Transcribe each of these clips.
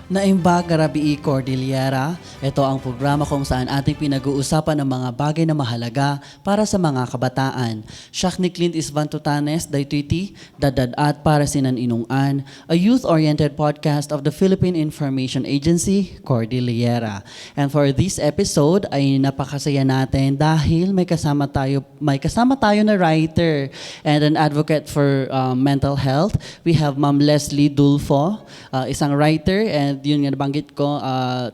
Naimbag Rabii Cordillera, ito ang programa kung saan ating pinag-uusapan ang mga bagay na mahalaga para sa mga kabataan. Siya ni Clint Isvantutanes, Daituiti, Dadad para sinan Inungan, a youth-oriented podcast of the Philippine Information Agency, Cordillera. And for this episode ay napakasaya natin dahil may kasama tayo na writer and an advocate for mental health. We have Ma'am Leslie Dulfo, isang writer, and yun nga nabanggit ko,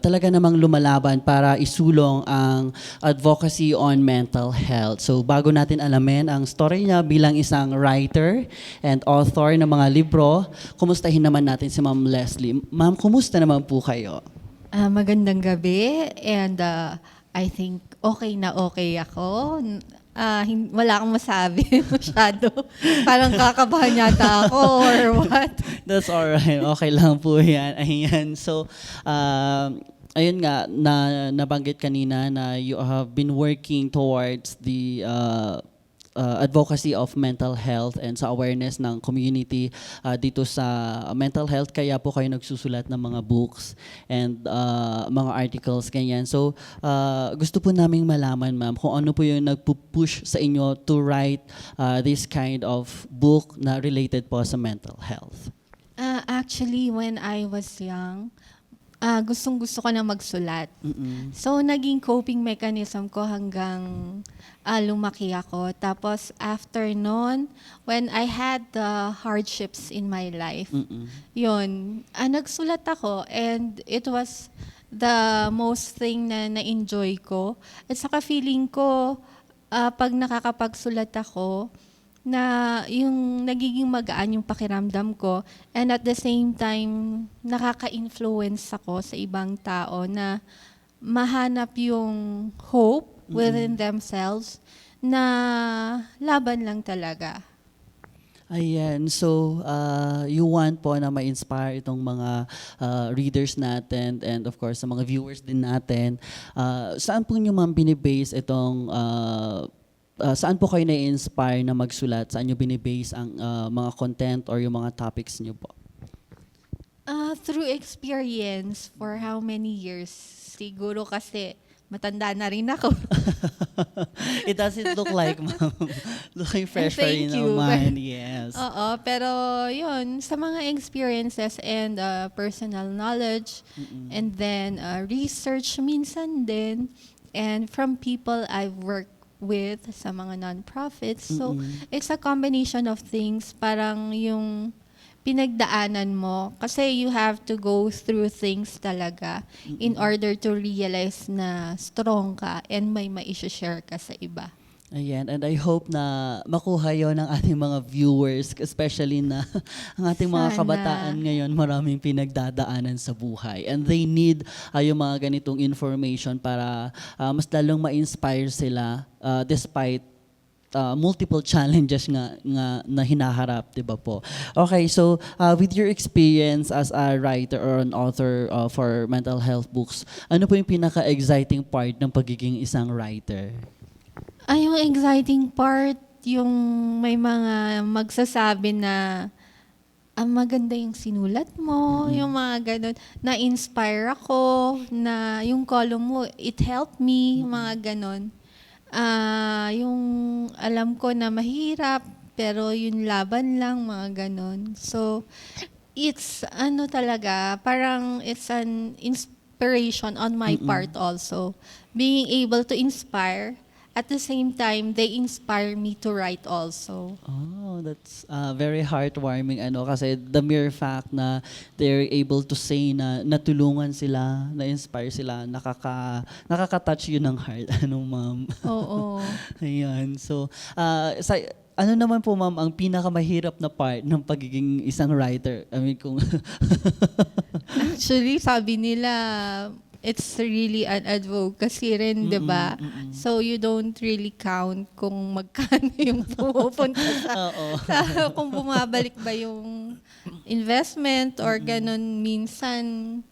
talaga namang lumalaban para isulong ang advocacy on mental health. So bago natin alamin ang story niya bilang isang writer and author ng mga libro, kumustahin naman natin si Ma'am Leslie. Ma'am, kumusta naman po kayo? Magandang gabi, and I think okay na okay ako. Wala akong masabi masyado. Parang kakabahan yata ako or what. That's alright. Okay lang po yan. Ayan. So, ayun nga, nabanggit kanina na you have been working towards the advocacy of mental health and sa awareness ng community dito sa mental health. Kaya po kayo nagsusulat ng mga books and mga articles, ganyan. So, gusto po naming malaman, ma'am, kung ano po yung nagpupush sa inyo to write this kind of book na related po sa mental health. Actually, when I was young, gustong-gusto ko na magsulat. Mm-mm. So, naging coping mechanism ko hanggang lumaki ako. Tapos, after nun, when I had the hardships in my life, yun, nagsulat ako, and it was the most thing na na-enjoy ko. At saka feeling ko, pag nakakapagsulat ako, na yung nagiging magaan yung pakiramdam ko, and at the same time nakaka-influence ako sa ibang tao na mahanap yung hope within themselves na laban lang talaga. Ayan, so you want po na ma-inspire itong mga readers natin and of course sa mga viewers din natin. Saan po nyo ma'am binibase itong saan po kayo na-inspire na magsulat? Saan nyo binibase ang mga content or yung mga topics nyo po? Through experience for how many years? Siguro kasi matanda na rin ako. It doesn't look like, ma'am. Looking fresh pa rin Thank you. naman. Yes. Oo, pero yun, sa mga experiences and personal knowledge, and then research minsan din, and from people I've worked with sa mga non-profits. So, it's a combination of things. Parang yung pinagdaanan mo. Kasi you have to go through things talaga in order to realize na strong ka and may ma-share ka sa iba. Ayan, and I hope na makuha yon ng ating mga viewers, especially na ang ating mga Sana. kabataan ngayon maraming pinagdadaanan sa buhay. And they need yung mga ganitong information para mas lalong ma-inspire sila despite multiple challenges nga na hinaharap, 'di ba po? Okay, so with your experience as a writer or an author for mental health books, ano po yung pinaka-exciting part ng pagiging isang writer? Yung exciting part, yung may mga magsasabi na maganda yung sinulat mo, yung mga ganun. Na-inspire ako, na yung column mo, it helped me, mga ganun. Yung alam ko na mahirap, pero yung laban lang, mga ganun. So, it's talaga, parang it's an inspiration on my part also. Being able to inspire, at the same time, they inspire me to write also. Oh, that's very heartwarming kasi the mere fact na they're able to say na natulungan sila, na-inspire sila, nakaka-touch yun ng heart. Ma'am? Oo. Ayan. So, ano naman po ma'am ang pinakamahirap na part ng pagiging isang writer? I mean, kung Actually, sabi nila, it's really an advocacy rin, di ba? So, you don't really count kung magkano yung pumupunta kung bumabalik ba yung investment or ganun minsan.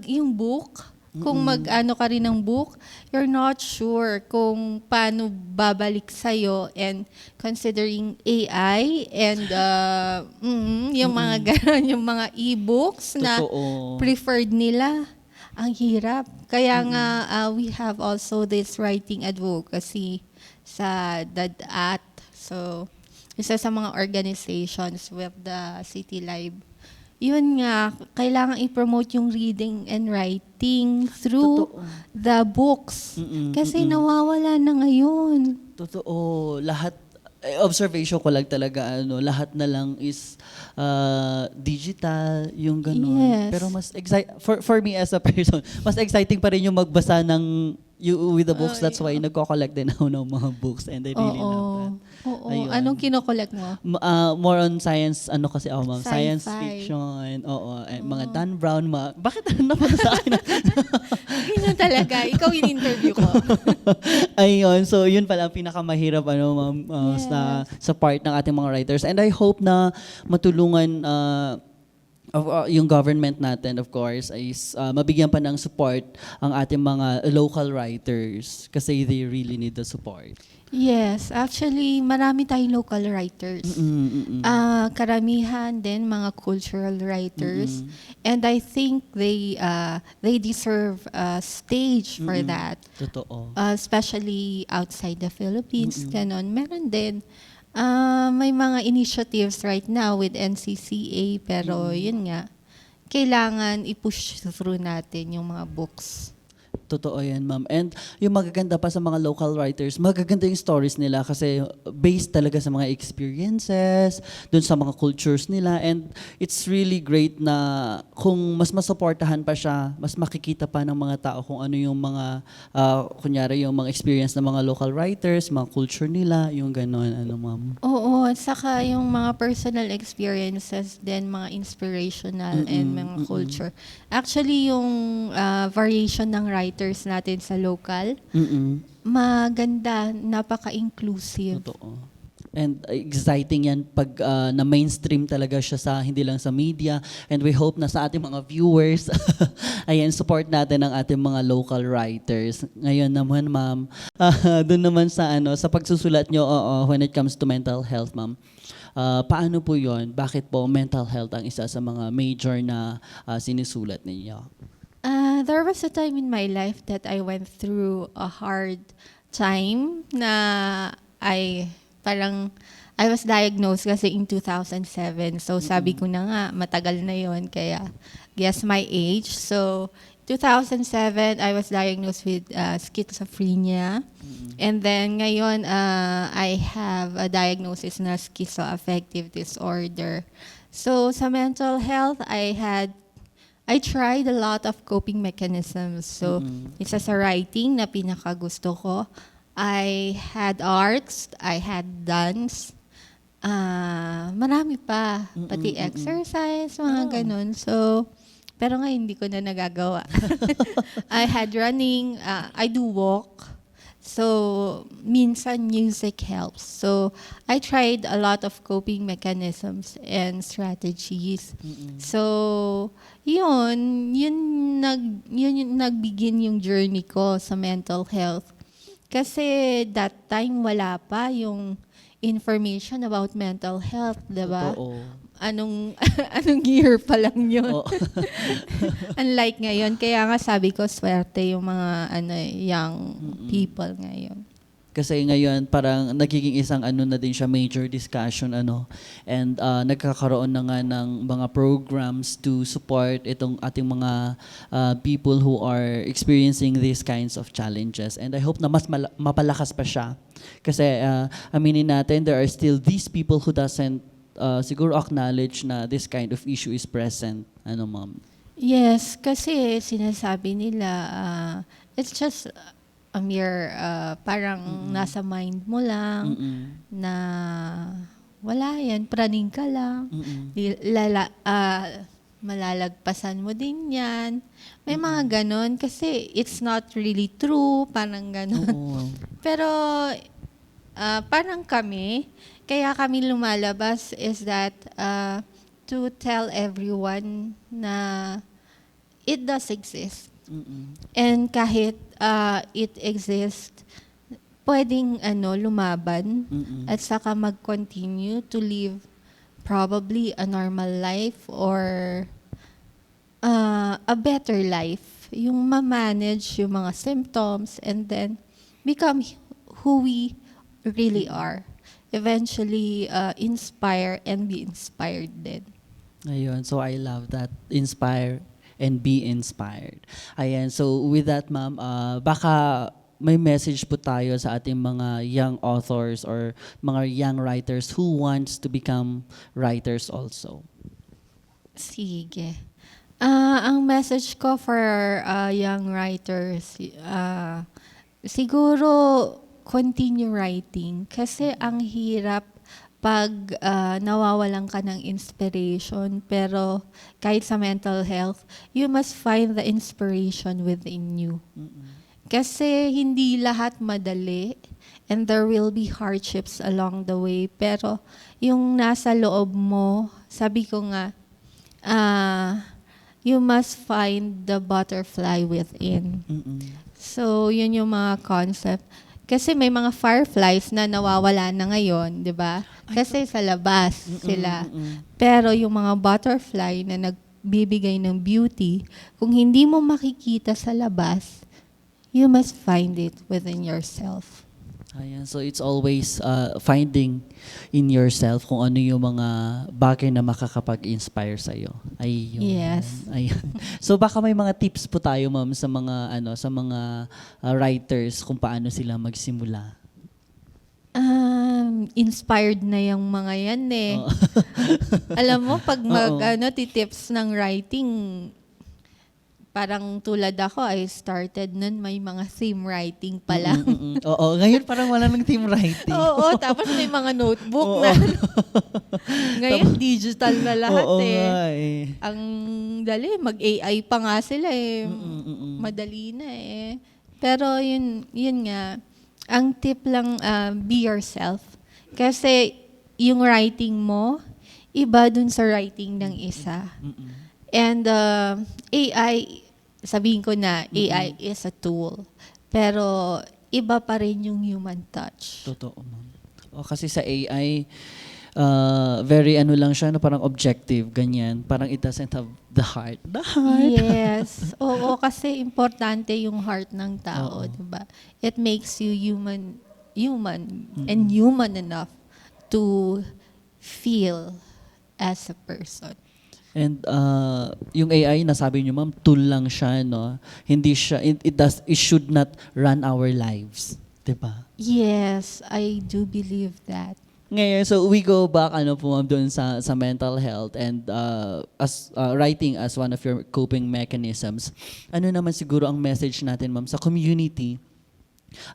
Yung book, Kung mag-ano ka rin ng book, you're not sure kung paano babalik sa'yo, and considering AI and yung mga gano'n, yung mga e-books na Totoo. preferred nila, ang hirap. Kaya nga we have also this writing advocacy sa DADAT. So, isa sa mga organizations with the City Live. Yun nga, kailangan i-promote yung reading and writing through Totoo. the books. Kasi nawawala na ngayon. Totoo. Lahat, observation ko lang talaga, lahat na lang is digital, yung ganun. Yes. Pero mas for me as a person, mas exciting pa rin yung magbasa ng with the books. That's why nagko-collect din ako ng mga books, and I really love that. Oo. Ayun. Anong kinokollect mo? More on science, kasi ako, ma'am. Science Sci-fi. fiction, mga Dan Brown, bakit napunta sa akin? Yun talaga. Ikaw yung interview ko. Ayun, so yun pala ang pinakamahirap, ma'am, sa part ng ating mga writers. And I hope na matulungan yung government natin, of course, is mabigyan pa ng support ang ating mga local writers kasi they really need the support. Yes, actually, marami tayong local writers. Karamihan din mga cultural writers. And I think they deserve a stage for that. Totoo. Especially outside the Philippines, ganon. Meron din. May mga initiatives right now with NCCA, pero yun nga, kailangan i-push through natin yung mga books. Totoo yan, ma'am. And yung magaganda pa sa mga local writers, magaganda yung stories nila kasi based talaga sa mga experiences, dun sa mga cultures nila. And it's really great na kung mas masuportahan pa siya, mas makikita pa ng mga tao kung ano yung mga, kunyari yung mga experience ng mga local writers, mga culture nila, yung gano'n, ma'am. Oo, at saka yung mga personal experiences din, mga inspirational and mga culture. Actually, yung variation ng writers natin sa local, maganda, napaka-inclusive. Totoo. And exciting yan pag na-mainstream talaga siya sa hindi lang sa media. And we hope na sa ating mga viewers, ayan, support natin ang ating mga local writers. Ngayon naman, ma'am, doon naman sa sa pagsusulat nyo, when it comes to mental health, ma'am, paano po yon? Bakit po mental health ang isa sa mga major na sinusulat ninyo? There was a time in my life that I went through a hard time na I was diagnosed kasi in 2007. So sabi ko na nga, matagal na yon, kaya guess my age. So 2007, I was diagnosed with schizophrenia. And then ngayon, I have a diagnosis na schizoaffective disorder. So sa mental health, I tried a lot of coping mechanisms. So, isa sa writing na pinakagusto ko. I had arts, I had dance, marami pa, pati exercise, mga ganun. So, pero ngayon hindi ko na nagagawa. I had running, I do walk. So, minsan music helps. So, I tried a lot of coping mechanisms and strategies. So, yun yung nagbigin yung journey ko sa mental health. Kasi that time wala pa yung information about mental health, 'di ba? Totoo. Anong year pa lang yun. Oo. Unlike ngayon, kaya nga sabi ko swerte yung mga young people ngayon. Kasi ngayon parang nagiging isang na din siya, major discussion and nagkakaroon na nga ng mga programs to support itong ating mga people who are experiencing these kinds of challenges, and I hope na mas mapalakas pa siya kasi aminin natin, there are still these people who doesn't siguro acknowledge na this kind of issue is present, ma'am. Yes, kasi sinasabi nila it's just a mere parang nasa mind mo lang na wala yan, praning ka lang. Malalagpasan mo din yan. May mga ganon kasi it's not really true, parang ganon. Pero parang kaya kami lumalabas is that to tell everyone na it does exist. And kahit it exists, pwedeng lumaban at saka mag-continue to live probably a normal life or a better life. Yung ma-manage yung mga symptoms and then become who we really are. Eventually, inspire and be inspired din. Ayun, so I love that. Inspire and be inspired. Ayan, so with that, ma'am, baka may message po tayo sa ating mga young authors or mga young writers who wants to become writers also. Sige. Ang message ko for young writers, siguro continue writing. Kasi ang hirap pag nawawalan ka ng inspiration. Pero kahit sa mental health, you must find the inspiration within you. Kasi hindi lahat madali and there will be hardships along the way. Pero yung nasa loob mo, sabi ko nga, you must find the butterfly within. So, yun yung mga concept. Kasi may mga fireflies na nawawala na ngayon, di ba? Kasi sa labas sila. Pero yung mga butterfly na nagbibigay ng beauty, kung hindi mo makikita sa labas, you must find it within yourself. Ayan, so it's always finding in yourself kung ano yung mga bagay na makakapag-inspire sa iyo. Ayun. Yes. Ayun. So baka may mga tips po tayo, ma'am, sa mga writers kung paano sila magsimula. Inspired na yung mga yan eh. Oo. Alam mo, pag tips ng writing, parang tulad ako, I started nun, may mga theme writing pa lang. Oo, ngayon parang wala ng team writing. Oo, tapos may mga notebook na. Ngayon, digital na lahat Oo eh. nga eh. Ang dali, mag-AI pa nga sila eh. Madali na eh. Pero yun nga, ang tip lang, be yourself. Kasi yung writing mo, iba dun sa writing ng isa. And AI, sabihin ko na, AI is a tool. Pero iba pa rin yung human touch. Totoo, ma'am. O, kasi sa AI, very lang siya, no, parang objective, ganyan. Parang it doesn't have the heart. The heart. Yes. Oo, kasi importante yung heart ng tao, diba? It makes you human and human enough to feel as a person. And yung AI, nasabi niyo, ma'am, tool lang siya, no? Hindi siya, it should not run our lives. Diba? Yes, I do believe that. Ngayon, so we go back po, ma'am, doon sa mental health and as writing as one of your coping mechanisms. Ano naman siguro ang message natin, ma'am, sa community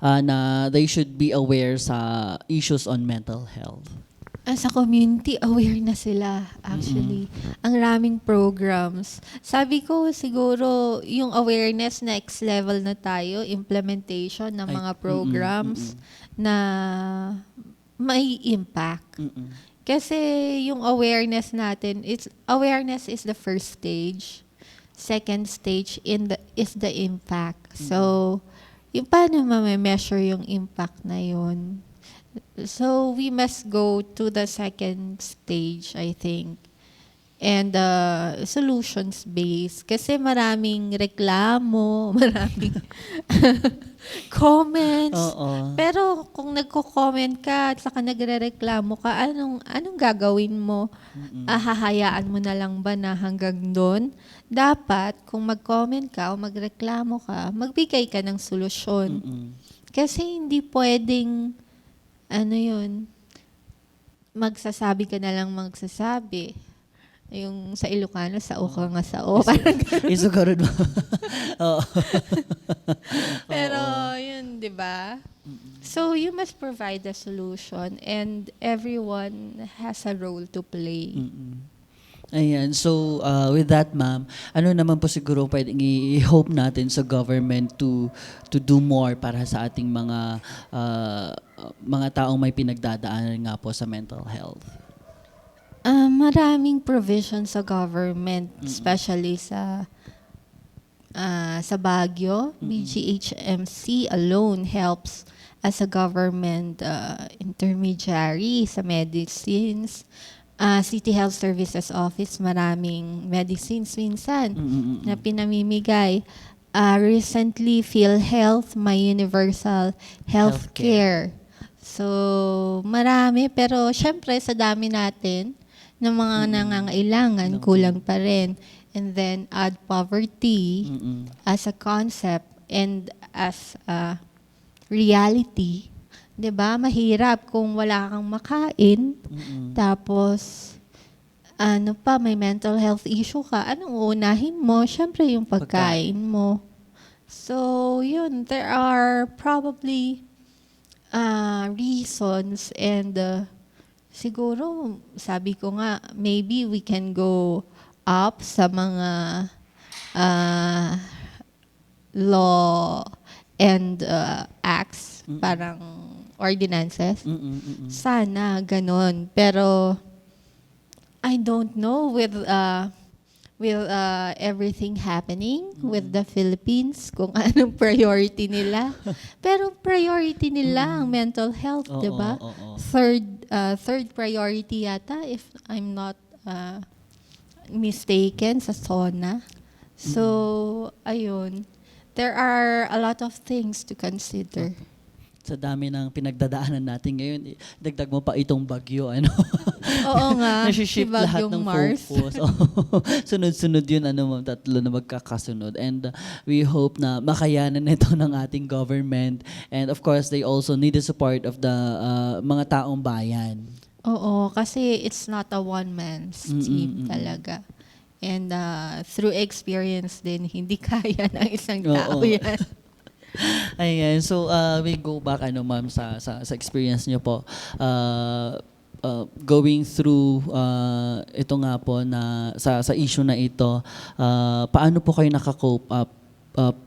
na they should be aware sa issues on mental health? Sa community, aware na sila actually. Ang raming programs. Sabi ko siguro yung awareness, next level na tayo, implementation ng mga programs na may impact. Kasi yung awareness natin, awareness is the first stage. Second stage is the impact. So, yung paano ma-measure yung impact na yun? So, we must go to the second stage, I think. And solutions-based. Kasi maraming reklamo, maraming comments. Pero kung nagko-comment ka at saka nagre-reklamo ka, anong gagawin mo? Hahayaan mo na lang ba na hanggang doon? Dapat, kung mag-comment ka o magreklamo ka, magbigay ka ng solusyon. Kasi hindi pwedeng magsasabi ka na lang magsasabi. Yung sa Ilocano, sa o ka nga sa o. Isugarod mo. Pero yun, di ba? So you must provide the solution and everyone has a role to play. Ayan. So, with that, ma'am, ano naman po siguro pwedeng i-hope natin sa government to do more para sa ating mga taong may pinagdadaanan nga po sa mental health? Maraming provision sa government, especially sa sa Baguio. BGHMC alone helps as a government intermediary sa medicines. City Health Services Office, maraming medicines minsan na pinamimigay. Recently, PhilHealth, may universal healthcare. So, marami. Pero, syempre, sa dami natin ng mga nangangailangan, kulang pa rin. And then, add poverty as a concept and as a reality. 'Di ba? Mahirap kung wala kang makain. Tapos may mental health issue ka. Anong uunahin mo? Syempre yung pagkain mo. So, yun, there are probably reasons and siguro sabi ko nga maybe we can go up sa mga law and acts, parang ordinances. Sana ganon. Pero I don't know with everything happening with the Philippines kung anong priority nila. Pero priority nila ang mental health, 'di ba? Third priority yata if I'm not mistaken sa SONA. So, ayun. There are a lot of things to consider. Sa dami ng pinagdadaanan natin ngayon, dagdag mo pa itong bagyo, ano? Oo nga, Nasi-shift si lahat Bagyong ng Mars. focus. Sunod-sunod yun, ma'am, tatlo na magkakasunod. And we hope na makayanan ito ng ating government. And of course, they also need the support of the mga taong bayan. Oo, kasi it's not a one-man's team talaga. And through experience din, hindi kaya ng isang tao yan. Ayan, so we go back ma'am sa experience niyo po. Going through ito nga po na sa issue na ito, paano po kayo naka-cope up?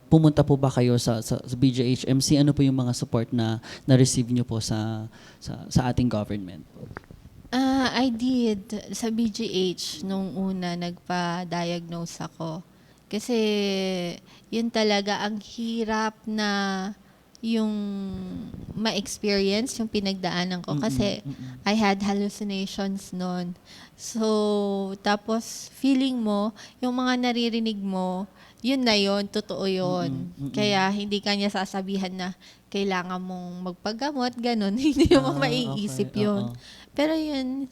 Pumunta po ba kayo sa BGHMC? Ano po yung mga support na na-receive niyo po sa ating government? I did sa BGH nung una nagpa-diagnose ako. Kasi yun talaga ang hirap na yung ma-experience yung pinagdaanan ko kasi I had hallucinations noon. So, tapos feeling mo, yung mga naririnig mo, yun na yun, totoo yun. Kaya hindi kanya sasabihan na kailangan mong magpagamot, ganun. Hindi mo maiisip yun. Pero yun,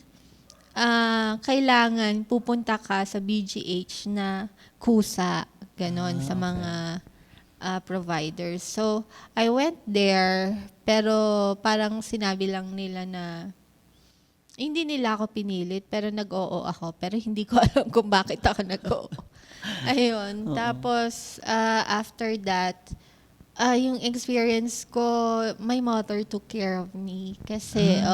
kailangan pupunta ka sa BGH na kusa, ganon, sa mga providers. So, I went there, pero parang sinabi lang nila na hindi nila ako pinilit, pero nag-oo ako. Pero hindi ko alam kung bakit ako nag-oo. Ayun. Tapos, after that, yung experience ko, my mother took care of me. Kasi,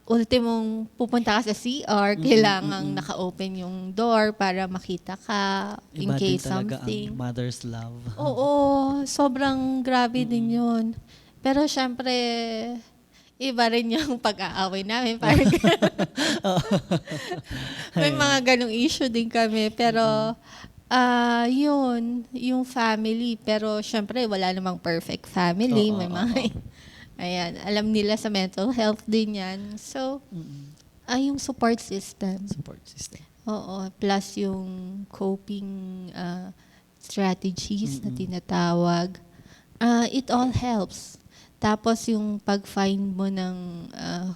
ultimong pupunta ka sa CR, kailangang naka-open yung door para makita ka in Iba case din talaga something. ang mother's love. Oo, sobrang grabe din yun. Pero syempre, iba rin yung pag-aaway namin. Parang may mga ganong issue din kami. Pero, yun, yung family. Pero syempre, wala namang perfect family. May mga... Ayan, alam nila sa mental health din yan. So, yung support system. Support system. Oo, plus yung coping strategies na tinatawag. It all helps. Tapos yung pag-find mo ng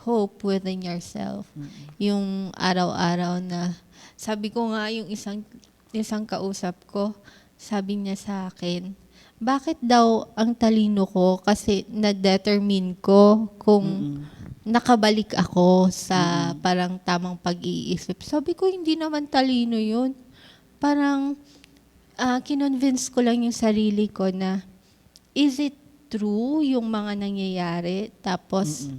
hope within yourself. Yung araw-araw na, sabi ko nga yung isang kausap ko, sabi niya sa akin, bakit daw ang talino ko? Kasi na-determine ko kung nakabalik ako sa parang tamang pag-iisip. Sabi ko, hindi naman talino yun. Parang kinonvince ko lang yung sarili ko na, is it true yung mga nangyayari? Tapos,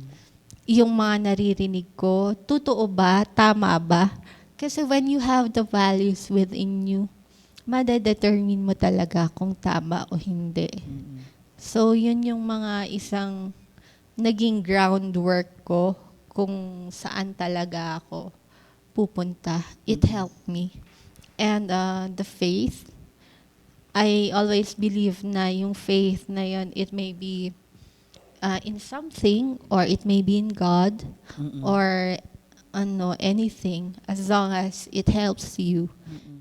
yung mga naririnig ko, totoo ba? Tama ba? Kasi when you have the values within you, madadetermine mo talaga kung tama o hindi. So, yun yung mga isang naging groundwork ko kung saan talaga ako pupunta. It helped me. And the faith, I always believe na yung faith na yun, it may be in something, or it may be in God, or anything, as long as it helps you,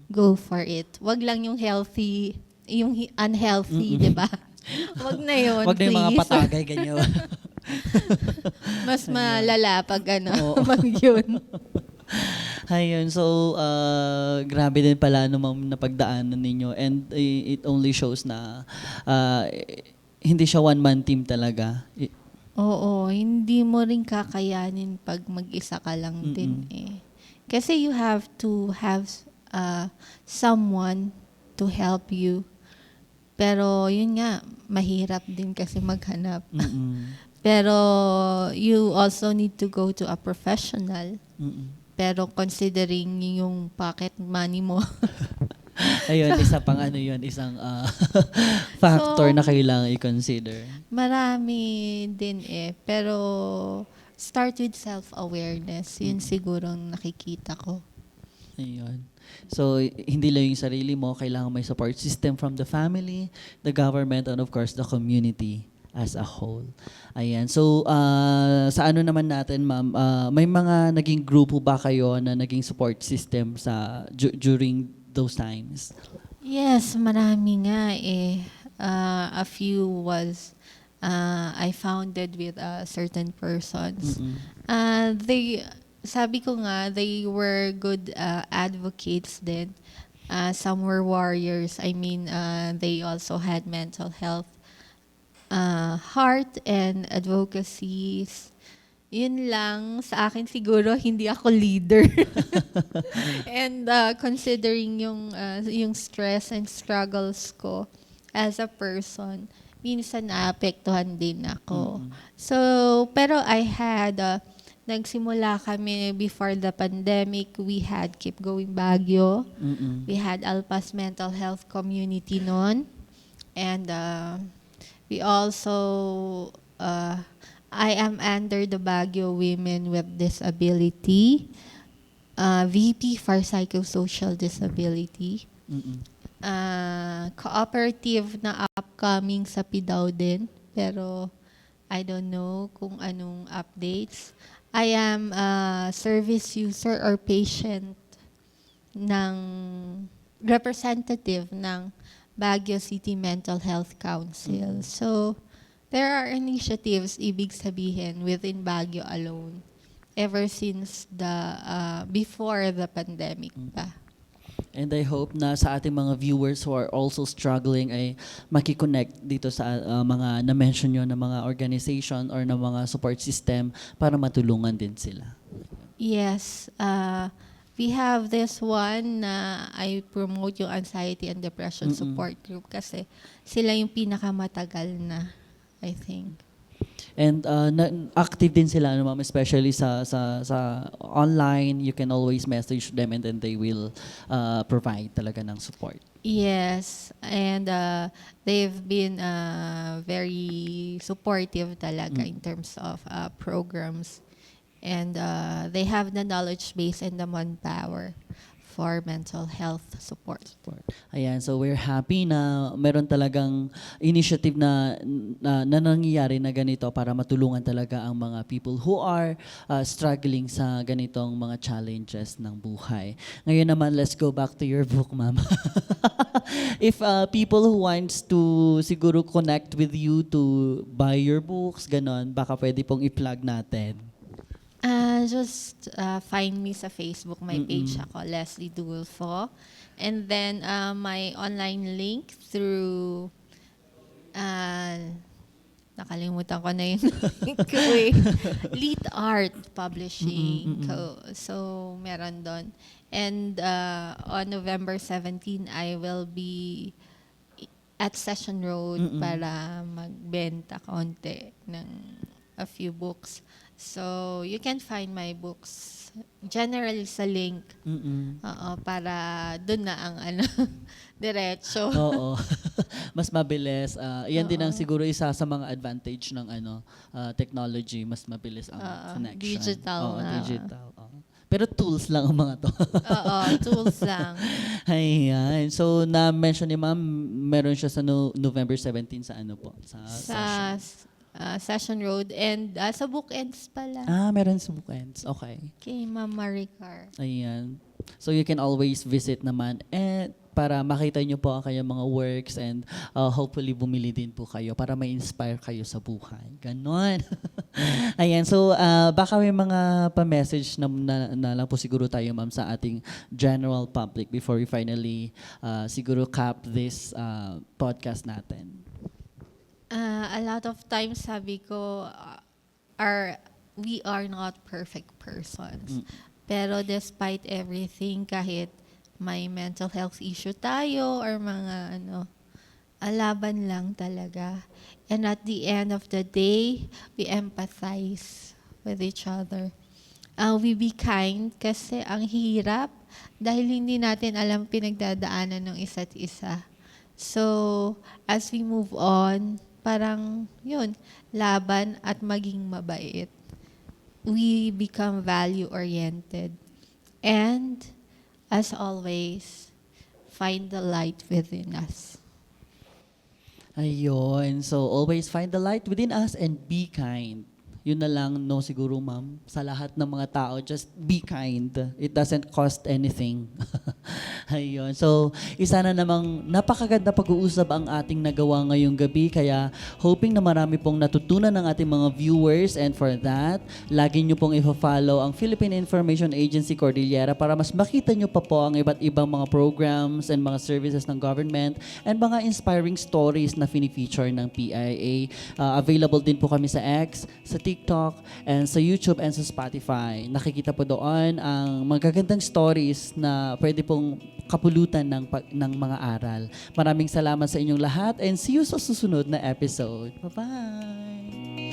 go for it. Wag lang yung healthy, yung unhealthy, di ba? Wag na yun, Wag na yung mga please. patagay, ganyan. Mas malala pag Oo. pag yun. Ayun, so grabe din pala ma'am napagdaanan ninyo, and it only shows na hindi siya one-man team talaga. Oo, hindi mo rin kakayanin pag mag-isa ka lang din eh. Kasi you have to have someone to help you. Pero yun nga, mahirap din kasi maghanap. Pero you also need to go to a professional. Pero considering yung pocket money mo. Ayun, isa pang yun, isang factor So, na kailangan i-consider. marami din eh. Pero start with self-awareness. Yun siguro ang nakikita ko. Ayun. So, hindi lang yung sarili mo, kailangan may support system from the family, the government, and of course, the community as a whole. Ayan. So, sa naman natin, ma'am, may mga naging grupo ba kayo na naging support system sa during those times? Yes, marami nga eh. A few was I founded with certain persons. Sabi ko nga, they were good advocates din. Some were warriors. I mean, they also had mental health, heart and advocacies. Yun lang, sa akin siguro hindi ako leader. And considering yung stress and struggles ko as a person, minsan naapektuhan din ako. So, pero I had, nagsimula kami before the pandemic, we had Keep Going Baguio, we had Alpas Mental Health Community noon, and we also, I am under the Baguio Women with Disability, VP for Psychosocial Disability. Cooperative na upcoming sa PIDAW din, pero I don't know kung anong updates. I am a service user or patient ng representative ng Baguio City Mental Health Council. So, there are initiatives, ibig sabihin, within Baguio alone, ever since before the pandemic pa. And I hope na sa ating mga viewers who are also struggling ay makikonnect dito sa mga na-mention nyo na mga organization or na mga support system para matulungan din sila. Yes. We have this one na I promote yung anxiety and depression support group kasi sila yung pinakamatagal na, I think. And active din sila, ma'am, especially sa online. You can always message them and then they will provide talaga ng support. Yes, and they've been very supportive talaga in terms of programs. And they have the knowledge base and the manpower for mental health support. Ayan, so we're happy na meron talagang initiative na nangyayari na ganito para matulungan talaga ang mga people who are struggling sa ganitong mga challenges ng buhay. Ngayon naman, let's go back to your book, ma'am. If people who wants to siguro connect with you to buy your books, ganon, baka pwede pong i-plug natin. Just find me sa Facebook, my page ako, Leslie Dulfo. And then my online link through, nakalimutan ko na yung link ko eh. Lead Art Publishing. So, meron doon. And on November 17, I will be at Session Road para magbenta konti ng a few books. So, you can find my books generally sa link. Para dun na ang diretso. Oo. Mas mabilis. Yan din ang siguro isa sa mga advantage ng technology. Mas mabilis ang connection. Digital na. Digital. Pero tools lang ang mga to. Oo, tools lang. Ayan. So, na-mention ni ma'am, meron siya sa November 17 sa ano po? Sa Sa Session Road and sa Bookends pala. meron sa Bookends. Okay. Kay Ma'am Maricar. Ayan. So, you can always visit naman. And para makita nyo po ang kanyang mga works and hopefully bumili din po kayo para ma-inspire kayo sa buhay. Ganon. Ayan. So, baka may mga pa-message na lang po siguro tayo, ma'am, sa ating general public before we finally siguro cap this podcast natin. A lot of times sabi ko, we are not perfect persons. Pero despite everything, kahit may mental health issue tayo or mga laban lang talaga. And at the end of the day, we empathize with each other. We be kind kasi ang hirap dahil hindi natin alam pinagdadaanan ng isa't isa. So, as we move on, parang yun, laban at maging mabait. We become value-oriented. And, as always, find the light within us. Ayun. So, always find the light within us and be kind. Yun na lang, no, siguro, ma'am. Sa lahat ng mga tao, just be kind. It doesn't cost anything. Ayun. So, isa na namang napakaganda pag-uusap ang ating nagawa ngayong gabi. Kaya, hoping na marami pong natutunan ng ating mga viewers. And for that, lagi nyo pong i-follow ang Philippine Information Agency Cordillera para mas makita nyo pa po ang iba't ibang mga programs and mga services ng government and mga inspiring stories na fini-feature ng PIA. Available din po kami sa X, sa TikTok, and sa YouTube and sa Spotify. Nakikita po doon ang magagandang stories na pwede pong kapulutan ng mga aral. Maraming salamat sa inyong lahat and see you sa susunod na episode. Bye-bye!